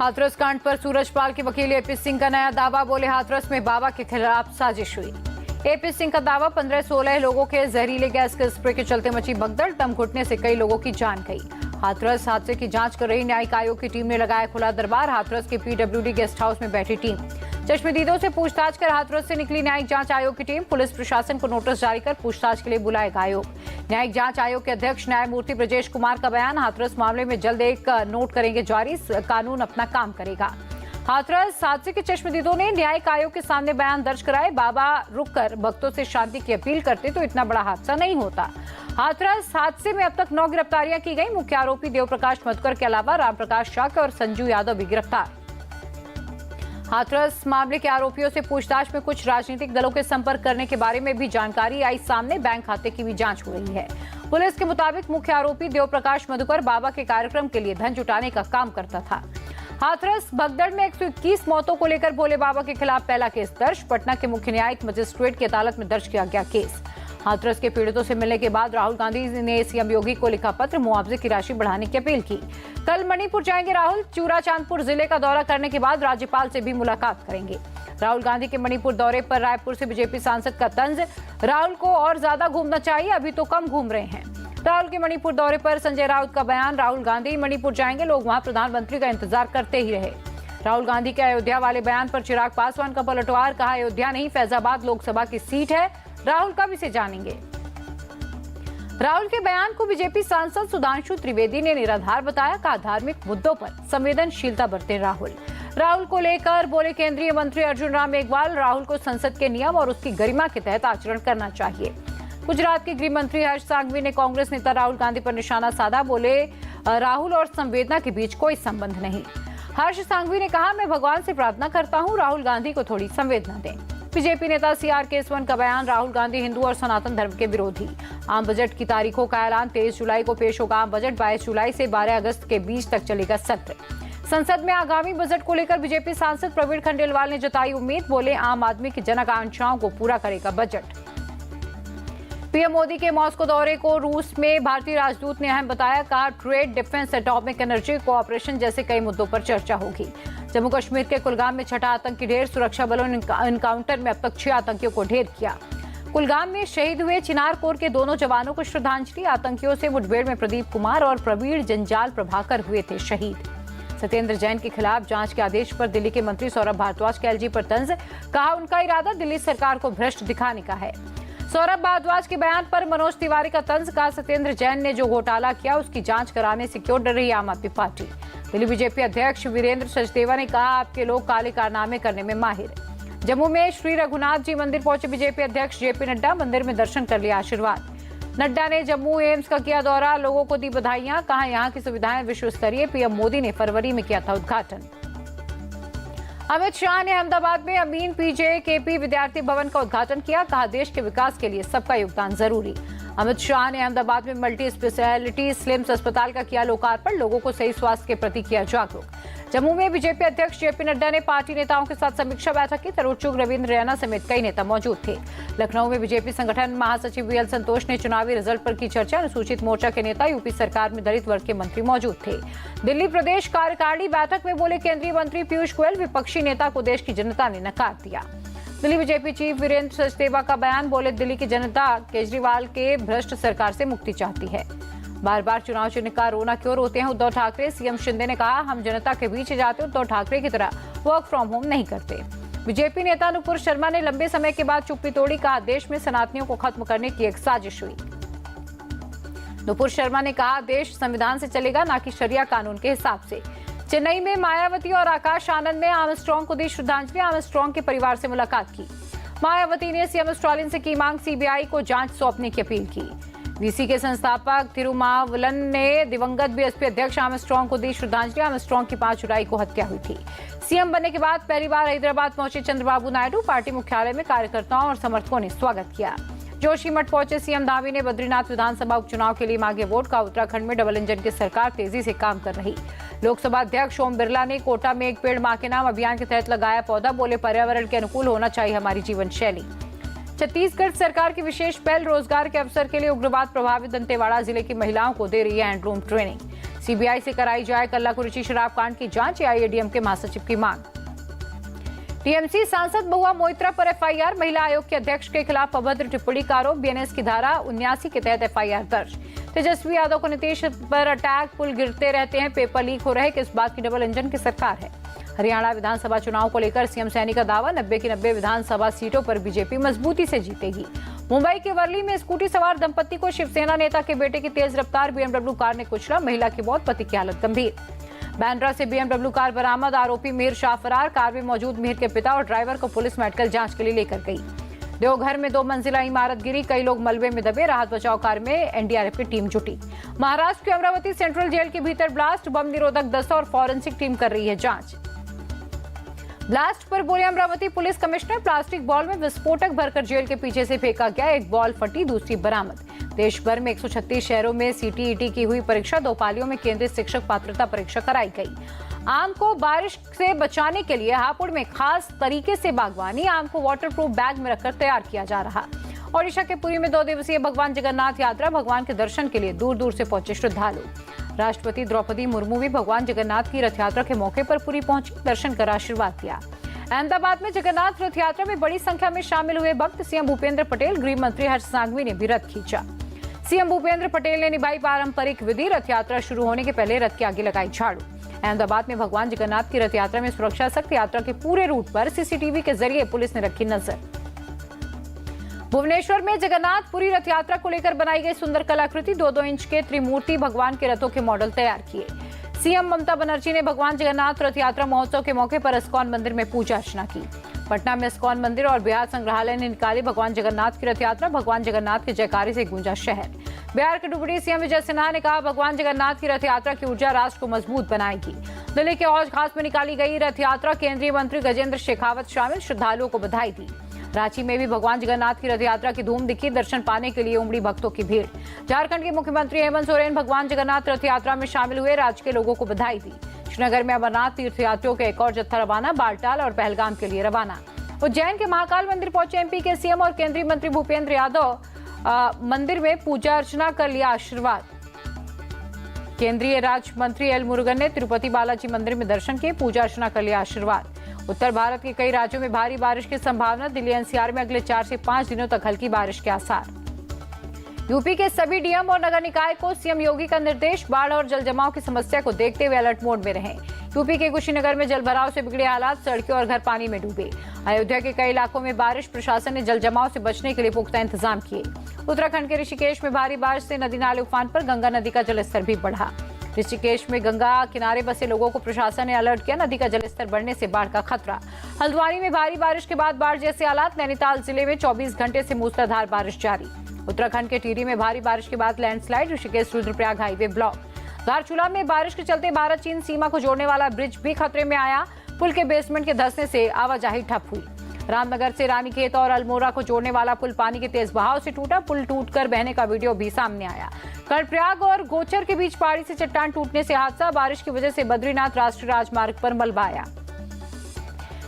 हाथरस कांड पर सूरजपाल के वकील एपी सिंह का नया दावा। बोले हाथरस में बाबा के खिलाफ साजिश हुई। एपी सिंह का दावा 15-16 लोगों के जहरीले गैस के स्प्रे के चलते मची भगदड़, दम घुटने से कई लोगों की जान गई। हाथरस हादसे की जांच कर रही न्यायिक आयोग की टीम ने लगाया खुला दरबार। हाथरस के पीडब्ल्यूडी गेस्ट हाउस में बैठी टीम। चश्मदीदों से पूछताछ कर हाथरस से निकली न्यायिक जांच आयोग की टीम। पुलिस प्रशासन को नोटिस जारी कर पूछताछ के लिए बुलाएगा आयोग। न्यायिक जांच आयोग के अध्यक्ष न्यायमूर्ति ब्रजेश कुमार का बयान। हाथरस मामले में जल्द एक नोट करेंगे जारी, कानून अपना काम करेगा। हाथरस हादसे के चश्मदीदों ने न्यायिक आयोग के सामने बयान दर्ज कराए। बाबा रुककर भक्तों से शांति की अपील करते तो इतना बड़ा हादसा नहीं होता। हाथरस हादसे में अब तक 9 गिरफ्तारियां की गई। मुख्य आरोपी देवप्रकाश मधुकर के अलावा रामप्रकाश शाक्य और संजू यादव भी गिरफ्तार। हाथरस मामले के आरोपियों से पूछताछ में कुछ राजनीतिक दलों के संपर्क करने के बारे में भी जानकारी आई सामने। बैंक खाते की भी जांच हो रही है। पुलिस के मुताबिक मुख्य आरोपी देवप्रकाश मधुकर बाबा के कार्यक्रम के लिए धन जुटाने का काम करता था। हाथरस भगदड़ में 121 मौतों को लेकर भोले बाबा के खिलाफ पहला केस दर्ज। पटना के मुख्य न्यायिक मजिस्ट्रेट की अदालत में दर्ज किया गया केस। हाथरस के पीड़ितों से मिलने के बाद राहुल गांधी ने सीएम योगी को लिखा पत्र, मुआवजे की राशि बढ़ाने की अपील की। कल मणिपुर जाएंगे राहुल। चूराचांदपुर जिले का दौरा करने के बाद राज्यपाल से भी मुलाकात करेंगे। राहुल गांधी के मणिपुर दौरे पर रायपुर से बीजेपी सांसद का तंज, राहुल को और ज्यादा घूमना चाहिए, अभी तो कम घूम रहे हैं। राहुल के मणिपुर दौरे पर संजय राउत का बयान। राहुल गांधी मणिपुर जाएंगे, लोग वहां प्रधानमंत्री का इंतजार करते ही रहे। राहुल गांधी के अयोध्या वाले बयान पर चिराग पासवान का पलटवार। कहा अयोध्या नहीं फैजाबाद लोकसभा की सीट है, राहुल कब इसे जानेंगे। राहुल के बयान को बीजेपी सांसद सुधांशु त्रिवेदी ने निराधार बताया। कहा धार्मिक मुद्दों पर संवेदनशीलता बरते राहुल। राहुल को लेकर बोले केंद्रीय मंत्री अर्जुन राम मेघवाल, राहुल को संसद के नियम और उसकी गरिमा के तहत आचरण करना चाहिए। गुजरात के गृह मंत्री हर्ष सांघवी ने कांग्रेस नेता राहुल गांधी पर निशाना साधा। बोले राहुल और संवेदना के बीच कोई संबंध नहीं। हर्ष सांघवी ने कहा मैं भगवान से प्रार्थना करता हूं, राहुल गांधी को थोड़ी संवेदना दें। बीजेपी नेता सीआर केसवन का बयान। राहुल गांधी हिंदू और सनातन धर्म के विरोधी। आम बजट की तारीखों का ऐलान। 23 जुलाई को पेश होगा आम बजट। 22 जुलाई से 12 अगस्त के बीच तक चलेगा सत्र। संसद में आगामी बजट को लेकर बीजेपी सांसद प्रवीण खंडेलवाल ने जताई उम्मीद। बोले आम आदमी की जन आकांक्षाओं को पूरा करेगा बजट। पीएम मोदी के मॉस्को दौरे को रूस में भारतीय राजदूत ने अहम बताया। कहा trade, defence, atomic energy, cooperation जैसे कई मुद्दों पर चर्चा होगी। जम्मू कश्मीर के कुलगाम में छठा आतंकी ढेर। सुरक्षा बलों ने एनकाउंटर में अब तक 6 आतंकियों को ढेर किया। कुलगाम में शहीद हुए चिनार कोर के दोनों जवानों को श्रद्धांजलि। आतंकियों से मुठभेड़ में प्रदीप कुमार और प्रवीण जंजाल प्रभाकर हुए थे शहीद। सत्येंद्र जैन के खिलाफ जांच के आदेश पर दिल्ली के मंत्री सौरभ भारद्वाज के एलजी पर तंज। कहा उनका इरादा दिल्ली सरकार को भ्रष्ट दिखाने का है। सौरभ भारद्वाज के बयान पर मनोज तिवारी का तंज। कहा सत्येंद्र जैन ने जो घोटाला किया उसकी जांच कराने से क्यों डर रही आम आदमी पार्टी। दिल्ली बीजेपी अध्यक्ष वीरेंद्र सचदेवा ने कहा आपके लोग काले कारनामे करने में माहिर। जम्मू में श्री रघुनाथ जी मंदिर पहुंचे बीजेपी अध्यक्ष जेपी नड्डा। मंदिर में दर्शन कर लिया आशीर्वाद। नड्डा ने जम्मू एम्स का किया दौरा, लोगों को दी बधाइयां। कहा यहां की सुविधाएं विश्व स्तरीय। पीएम मोदी ने फरवरी में किया था उद्घाटन। अमित शाह ने अहमदाबाद में अमीन पीजे-केपी विद्यार्थी भवन का उद्घाटन किया। कहा देश के विकास के लिए सबका योगदान जरूरी। अमित शाह ने अहमदाबाद में मल्टी स्पेशलिटी स्लिम्स अस्पताल का किया लोकार्पण। लोगों को सही स्वास्थ्य के प्रति किया जागरूक। जम्मू में बीजेपी अध्यक्ष जेपी नड्डा ने पार्टी नेताओं के साथ समीक्षा बैठक की। तरुण चुग, रविंद्र रैना समेत कई नेता मौजूद थे। लखनऊ में बीजेपी संगठन महासचिव वीएल संतोष ने चुनावी रिजल्ट पर की चर्चा। अनुसूचित मोर्चा के नेता, यूपी सरकार में दलित वर्ग के मंत्री मौजूद थे। दिल्ली प्रदेश कार्यकारिणी बैठक में बोले केंद्रीय मंत्री पीयूष गोयल, विपक्षी नेता को देश की जनता ने नकार दिया। दिल्ली बीजेपी चीफ वीरेंद्र सचदेवा का बयान। बोले दिल्ली की जनता केजरीवाल के भ्रष्ट सरकार से मुक्ति चाहती है। बार बार चुनाव चिन्ह का रोना क्यों रोते हैं उद्धव ठाकरे। सीएम शिंदे ने कहा हम जनता के बीच जाते उद्धव ठाकरे की तरह वर्क फ्रॉम होम नहीं करते। बीजेपी नेता नुपुर शर्मा ने लंबे समय के बाद चुप्पी तोड़ी। कहा देश में सनातनियों को खत्म करने की एक साजिश हुई। नुपुर शर्मा ने कहा देश संविधान से चलेगा, ना कि शरिया कानून के हिसाब से। चेन्नई में मायावती और आकाश आनंद ने आर्मस्ट्रांग को दी श्रद्धांजलि। आर्मस्ट्रांग के परिवार से मुलाकात की। मायावती ने सीएम स्टालिन से की मांग। सीबीआई को जांच सौंपने की अपील की। वीसी के संस्थापक तिरुमावलन ने दिवंगत बीएसपी अध्यक्ष आर्मस्ट्रांग को दी श्रद्धांजलि। आर्मस्ट्रांग की 5 जुलाई को हत्या हुई थी। सीएम बनने के बाद पहली बार हैदराबाद पहुंचे चंद्रबाबू नायडू। पार्टी मुख्यालय में कार्यकर्ताओं और समर्थकों ने स्वागत किया। जोशीमठ पहुंचे सीएम धामी ने बद्रीनाथ विधानसभा उपचुनाव के लिए मांगे वोट। का उत्तराखंड में डबल इंजन की सरकार तेजी से काम कर रही। लोकसभा अध्यक्ष ओम बिरला ने कोटा में एक पेड़ मां के नाम अभियान के तहत लगाया पौधा। बोले पर्यावरण के अनुकूल होना चाहिए हमारी जीवन शैली। छत्तीसगढ़ सरकार की विशेष पहल। रोजगार के अवसर के लिए उग्रवाद प्रभावित दंतेवाड़ा जिले की महिलाओं को दे रही है हैंडलूम ट्रेनिंग। सीबीआई से कराई जाए कल्लाकुरिची शराब कांड की जांच, एआईएडीएमके महासचिव की मांग। टीएमसी सांसद महुआ मोइत्रा पर एफआईआर, महिला आयोग के अध्यक्ष के खिलाफ अभद्र टिप्पणी का आरोप, बीएनएस की धारा 79 के तहत एफआईआर दर्ज। तेजस्वी यादव को नीतीश पर अटैक, पुल गिरते रहते हैं, पेपर लीक हो रहे, किस बात की डबल इंजन की सरकार है। हरियाणा विधानसभा चुनाव को लेकर सीएम सैनी का दावा, 90 की 90 विधानसभा सीटों पर बीजेपी मजबूती से जीतेगी। मुंबई के वर्ली में स्कूटी सवार दंपति को शिवसेना नेता के बेटे की तेज रफ्तार बीएमडब्ल्यू कार ने कुचला, महिला की मौत, पति की हालत गंभीर। बांद्रा से बीएमडब्ल्यू कार बरामद, आरोपी मिहिर शाह फरार, कार में मौजूद मिहिर के पिता और ड्राइवर को पुलिस मेडिकल जांच के लिए लेकर गई। देवघर में 2 मंजिला इमारत गिरी, कई लोग मलबे में दबे, राहत बचाव कार्य में एनडीआरएफ की टीम जुटी। महाराष्ट्र के अमरावती सेंट्रल जेल के भीतर ब्लास्ट, बम निरोधक दस्ता और फॉरेंसिक टीम कर रही है जांच। ब्लास्ट पर बोले Amravati police commissioner, plastic ball में विस्फोटक भरकर जेल के पीछे से फेंका गया, एक बॉल फटी, दूसरी बरामद। देश भर में 136 शहरों में सीटीईटी की हुई परीक्षा, 2 पालियों में केंद्रीय शिक्षक पात्रता परीक्षा कराई गई। आम को बारिश से बचाने के लिए हापुड़ में खास तरीके से बागवानी, आम को वाटरप्रूफ बैग में रखकर तैयार किया जा रहा। ओडिशा के पुरी में 2 दिवसीय भगवान जगन्नाथ यात्रा, भगवान के दर्शन के लिए दूर दूर से पहुंचे श्रद्धालु। राष्ट्रपति द्रौपदी मुर्मू भी भगवान जगन्नाथ की रथ यात्रा के मौके पर पुरी पहुंची, दर्शन कर आशीर्वाद दिया। अहमदाबाद में जगन्नाथ रथ यात्रा में बड़ी संख्या में शामिल हुए भक्त, सीएम भूपेंद्र पटेल, गृह मंत्री हर्ष सांघवी ने भी रथ खींचा। सीएम भूपेंद्र पटेल ने निभाई पारंपरिक विधि, रथ यात्रा शुरू होने के पहले रथ के आगे लगाई झाड़ू। अहमदाबाद में भगवान जगन्नाथ की रथ यात्रा में सुरक्षा सख्त, यात्रा के पूरे रूट पर सीसीटीवी के जरिए पुलिस ने रखी नजर। भुवनेश्वर में जगन्नाथपुरी रथ यात्रा को लेकर बनाई गई सुंदर कलाकृति, 2-2 इंच के त्रिमूर्ति भगवान के रथों के मॉडल तैयार किए। सीएम ममता बनर्जी ने भगवान जगन्नाथ रथ यात्रा महोत्सव के मौके पर इस्कॉन मंदिर में पूजा अर्चना की। पटना में इस्कॉन मंदिर और बिहार संग्रहालय ने निकाली भगवान जगन्नाथ की रथ यात्रा, भगवान जगन्नाथ के जयकारे से गूंजा शहर। बिहार के डिप्टी सीएम विजय सिन्हा ने कहा, भगवान जगन्नाथ की रथ यात्रा की ऊर्जा राष्ट्र को मजबूत बनाएगी। दिल्ली के हौज खास में निकाली गई रथ यात्रा, केंद्रीय मंत्री गजेंद्र शेखावत शामिल, श्रद्धालुओं को बधाई दी। रांची में भी भगवान जगन्नाथ की रथ यात्रा की धूम दिखी, दर्शन पाने के लिए उमड़ी भक्तों की भीड़। झारखंड के मुख्यमंत्री हेमंत सोरेन भगवान जगन्नाथ रथ यात्रा में शामिल हुए, राज्य के लोगों को बधाई दी। श्रीनगर में अमरनाथ तीर्थयात्रियों के एक और जत्था रवाना, बालटाल और पहलगाम के लिए रवाना। उज्जैन के महाकाल मंदिर पहुंचे एमपी के सीएम और केंद्रीय मंत्री भूपेंद्र यादव, मंदिर में पूजा अर्चना कर लिया आशीर्वाद। केंद्रीय राज्य मंत्री एल मुरुगन ने तिरुपति बालाजी मंदिर में दर्शन किए, पूजा अर्चना कर लिया आशीर्वाद। उत्तर भारत के कई राज्यों में भारी बारिश की संभावना, दिल्ली एनसीआर में अगले 4 से 5 दिनों तक हल्की बारिश के आसार। यूपी के सभी डीएम और नगर निकाय को सीएम योगी का निर्देश, बाढ़ और जल जमाव की समस्या को देखते हुए अलर्ट मोड में रहें। यूपी के कुशीनगर में जलभराव से बिगड़े हालात, सड़कें और घर पानी में डूबे। अयोध्या के कई इलाकों में बारिश, प्रशासन ने जल जमाव से बचने के लिए पुख्ता इंतजाम किए। उत्तराखंड के ऋषिकेश में भारी बारिश से नदी नाले उफान पर, गंगा नदी का जलस्तर भी बढ़ा। ऋषिकेश में गंगा किनारे बसे लोगों को प्रशासन ने अलर्ट किया, नदी का जलस्तर बढ़ने से बाढ़ का खतरा। हल्द्वानी में भारी बारिश के बाद बाढ़ जैसे हालात, नैनीताल जिले में 24 घंटे से मूसलाधार बारिश जारी। उत्तराखंड के टिहरी में भारी बारिश के बाद landslide, Rishikesh Rudraprayag highway block. Dharchula में बारिश के चलते भारत चीन सीमा को जोड़ने वाला ब्रिज भी खतरे में आया, पुल के बेसमेंट के धंसने से आवाजाही ठप हुई। रामनगर से रानीखेत और अल्मोड़ा को जोड़ने वाला पुल पानी के तेज बहाव से टूटा, पुल टूटकर बहने का वीडियो भी सामने आया। कर्णप्रयाग और गोचर के बीच पहाड़ी से चट्टान टूटने से हादसा, बारिश की वजह से बद्रीनाथ राष्ट्रीय राजमार्ग पर मलबा आया।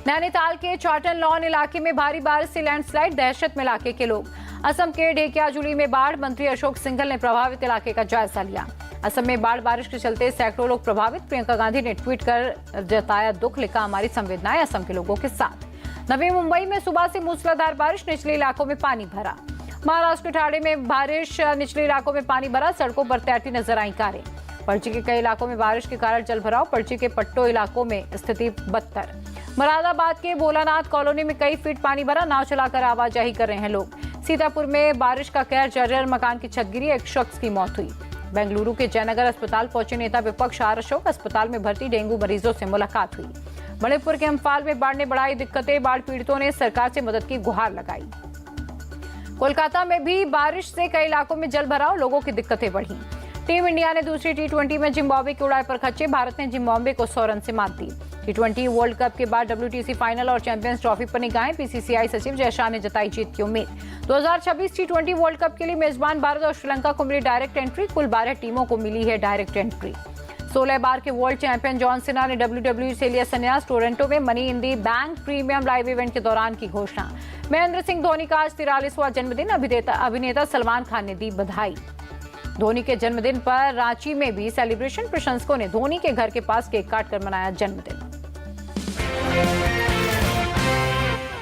नैनीताल के चाटन लॉन इलाके में भारी बारिश से लैंडस्लाइड, दहशत में इलाके के लोग। असम के ढेकियाजुली में बाढ़, मंत्री अशोक सिंघल ने प्रभावित इलाके का जायजा लिया। असम में बाढ़ बारिश के चलते सैकड़ों लोग प्रभावित, प्रियंका गांधी ने ट्वीट कर जताया दुख, लिखा हमारी संवेदनाएं असम के लोगों के साथ। नवी मुंबई में सुबह से मूसलाधार बारिश, निचले इलाकों में पानी भरा। महाराष्ट्र के ठाणे में बारिश, निचले इलाकों में पानी भरा, सड़कों पर तैरती नजर आई कारें। पणजी के कई इलाकों में बारिश के कारण जलभराव, पणजी के पट्टो इलाकों में स्थिति बदतर। मुरादाबाद के भोलानाथ कॉलोनी में कई फीट पानी भरा, नाव चलाकर आवाजाही कर रहे हैं लोग। सीतापुर में बारिश का कहर, जर्जर मकान की छत गिरी, एक शख्स की मौत हुई। बेंगलुरु के जयनगर अस्पताल पहुंचे नेता विपक्ष आर अशोक, अस्पताल में भर्ती डेंगू मरीजों से मुलाकात हुई। मणिपुर के इम्फाल में बाढ़ ने बढ़ाई दिक्कतें, बाढ़ पीड़ितों ने सरकार से मदद की गुहार लगाई। कोलकाता में भी बारिश से कई इलाकों में जल भराव, लोगों की दिक्कतें बढ़ी। टीम इंडिया ने दूसरी टी20 में जिम्बाब्वे की उड़ाई पर खच्चे, भारत ने जिम्बाब्वे को 100 रन से मात दी। टी20 वर्ल्ड कप के बाद WTC फाइनल और चैंपियंस ट्रॉफी पर निगाहें, PCCI सचिव जय शाह ने जताई जीत की उम्मीद। 2026 टी20 वर्ल्ड कप के लिए मेजबान भारत और श्रीलंका को मिली डायरेक्ट एंट्री, कुल 12 टीमों को मिली है डायरेक्ट एंट्री। 16 बार के वर्ल्ड चैंपियन जॉन सीना ने WWE से लिया संन्यास, टोरंटो में money in the bank premium live event के दौरान की घोषणा। महेंद्र सिंह धोनी का आज 43वां जन्मदिन, अभिनेता सलमान खान ने दी बधाई। धोनी के जन्मदिन पर रांची में भी सेलिब्रेशन। प्रशंसकों ने धोनी के घर के पास केक काटकर मनाया जन्मदिन।